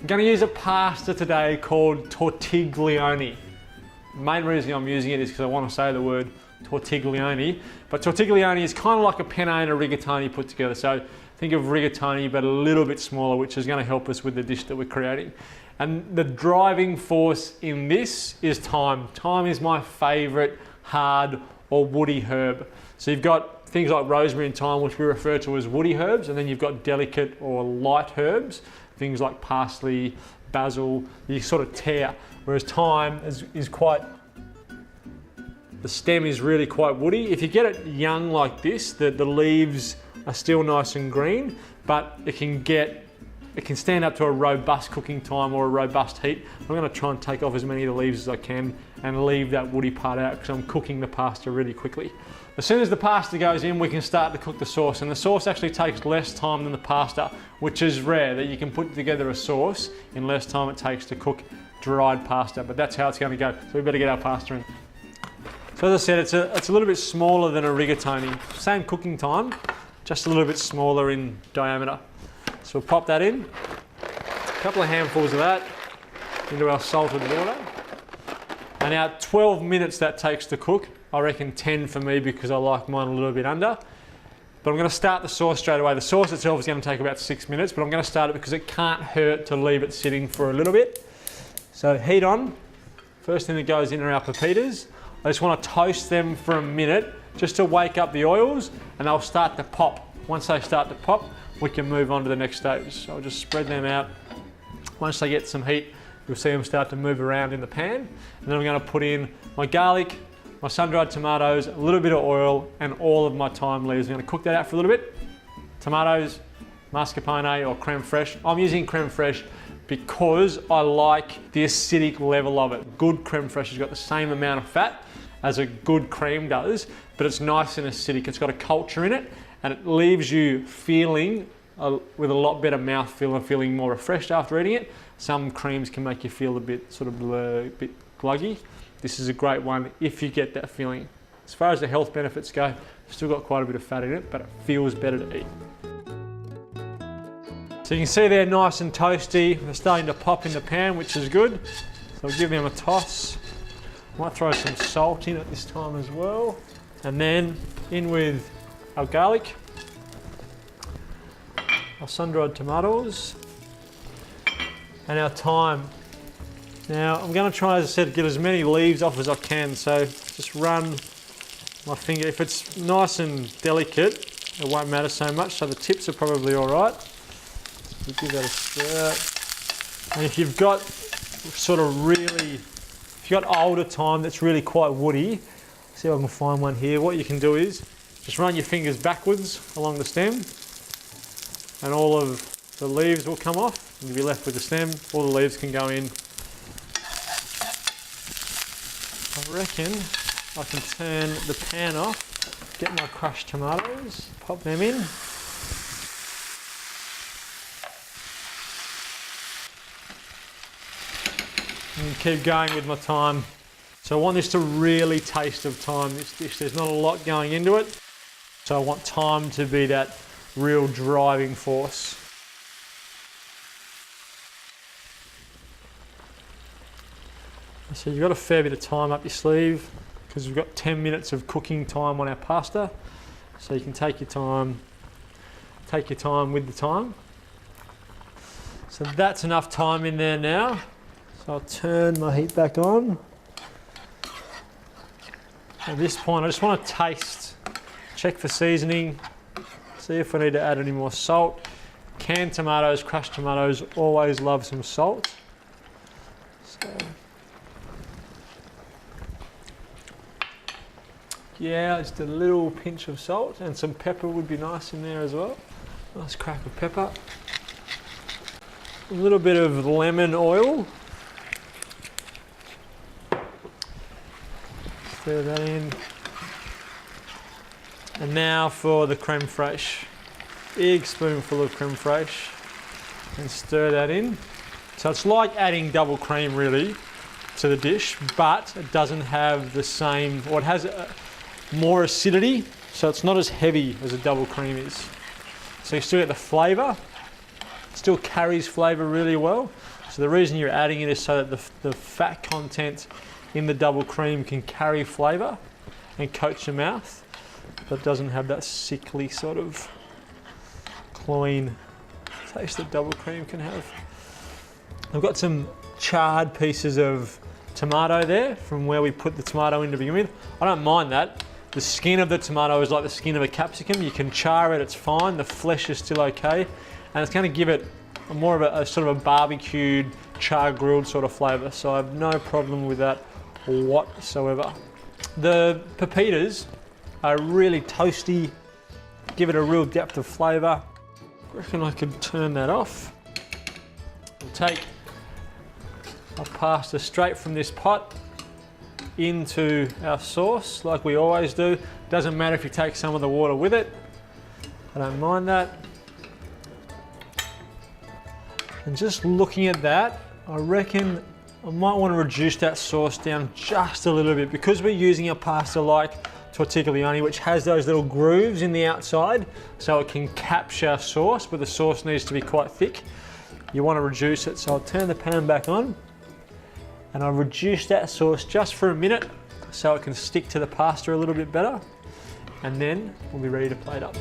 I'm going to use a pasta today called tortiglioni. The main reason I'm using it is because I want to say the word tortiglioni, but tortiglioni is kind of like a penne and a rigatoni put together. So think of rigatoni, but a little bit smaller, which is going to help us with the dish that we're creating. And the driving force in this is thyme. Thyme is my favorite hard or woody herb. So you've got things like rosemary and thyme, which we refer to as woody herbs, and then you've got delicate or light herbs, things like parsley, basil, you sort of tear. Whereas thyme is quite, the stem is really quite woody. If you get it young like this, the leaves are still nice and green, but it can stand up to a robust cooking time or a robust heat. I'm going to try and take off as many of the leaves as I can and leave that woody part out because I'm cooking the pasta really quickly. As soon as the pasta goes in, we can start to cook the sauce, and the sauce actually takes less time than the pasta, which is rare that you can put together a sauce in less time it takes to cook dried pasta, but that's how it's going to go. So we better get our pasta in. So as I said, it's a little bit smaller than a rigatoni. Same cooking time, just a little bit smaller in diameter. So we'll pop that in, a couple of handfuls of that into our salted water. And now 12 minutes that takes to cook. I reckon 10 for me because I like mine a little bit under. But I'm going to start the sauce straight away. The sauce itself is going to take about 6 minutes, but I'm going to start it because it can't hurt to leave it sitting for a little bit. So heat on. First thing that goes in are our pepitas. I just want to toast them for a minute just to wake up the oils, and they'll start to pop. Once they start to pop, we can move on to the next stage. So I'll just spread them out. Once they get some heat, you'll see them start to move around in the pan. And then I'm going to put in my garlic, my sun-dried tomatoes, a little bit of oil, and all of my thyme leaves. I'm going to cook that out for a little bit. Tomatoes, mascarpone or creme fraiche. I'm using creme fraiche because I like the acidic level of it. Good creme fraiche has got the same amount of fat as a good cream does, but it's nice and acidic. It's got a culture in it, and it leaves you feeling with a lot better mouthfeel and feeling more refreshed after eating it. Some creams can make you feel a bit sort of a bit gluggy. This is a great one if you get that feeling. As far as the health benefits go, it's still got quite a bit of fat in it, but it feels better to eat. So you can see they're nice and toasty. They're starting to pop in the pan, which is good. So I'll give them a toss. Might throw some salt in at this time as well. And then in with our garlic, our sun-dried tomatoes, and our thyme. Now I'm going to try, as I said, get as many leaves off as I can. So just run my finger. If it's nice and delicate, it won't matter so much. So the tips are probably all right. We'll give that a stir. And if you've got sort of really, if you've got older thyme that's really quite woody, see if I can find one here. What you can do is just run your fingers backwards along the stem, and all of the leaves will come off, and you'll be left with the stem. All the leaves can go in. I reckon I can turn the pan off, get my crushed tomatoes, pop them in. And keep going with my thyme. So I want this to really taste of thyme, this dish. There's not a lot going into it. So I want thyme to be that real driving force. So you've got a fair bit of time up your sleeve because we've got 10 minutes of cooking time on our pasta. So you can take your time with the thyme. So that's enough thyme in there now. So I'll turn my heat back on. At this point, I just want to taste, check for seasoning, see if I need to add any more salt. Canned tomatoes, crushed tomatoes, always love some salt. So, yeah, just a little pinch of salt, and some pepper would be nice in there as well. Nice crack of pepper. A little bit of lemon oil. Stir that in. And now for the creme fraiche. Big spoonful of creme fraiche. And stir that in. So it's like adding double cream really to the dish, but it doesn't have the same, or it has more acidity, so it's not as heavy as a double cream is. So you still get the flavour, still carries flavour really well. So the reason you're adding it is so that the fat content in the double cream can carry flavour and coat your mouth, but doesn't have that sickly sort of cloying taste that double cream can have. I've got some charred pieces of tomato there from where we put the tomato in to begin with. I don't mind that. The skin of the tomato is like the skin of a capsicum. You can char it, it's fine. The flesh is still okay. And it's going to give it more of a sort of a barbecued, char grilled sort of flavour. So I have no problem with that whatsoever. The pepitas are really toasty, give it a real depth of flavour. I reckon I could turn that off. We'll take our pasta straight from this pot into our sauce like we always do. Doesn't matter if you take some of the water with it. I don't mind that. And just looking at that, I reckon I might want to reduce that sauce down just a little bit because we're using a pasta like tortiglioni, which has those little grooves in the outside so it can capture sauce, but the sauce needs to be quite thick. You want to reduce it, so I'll turn the pan back on and I'll reduce that sauce just for a minute so it can stick to the pasta a little bit better, and then we'll be ready to plate up.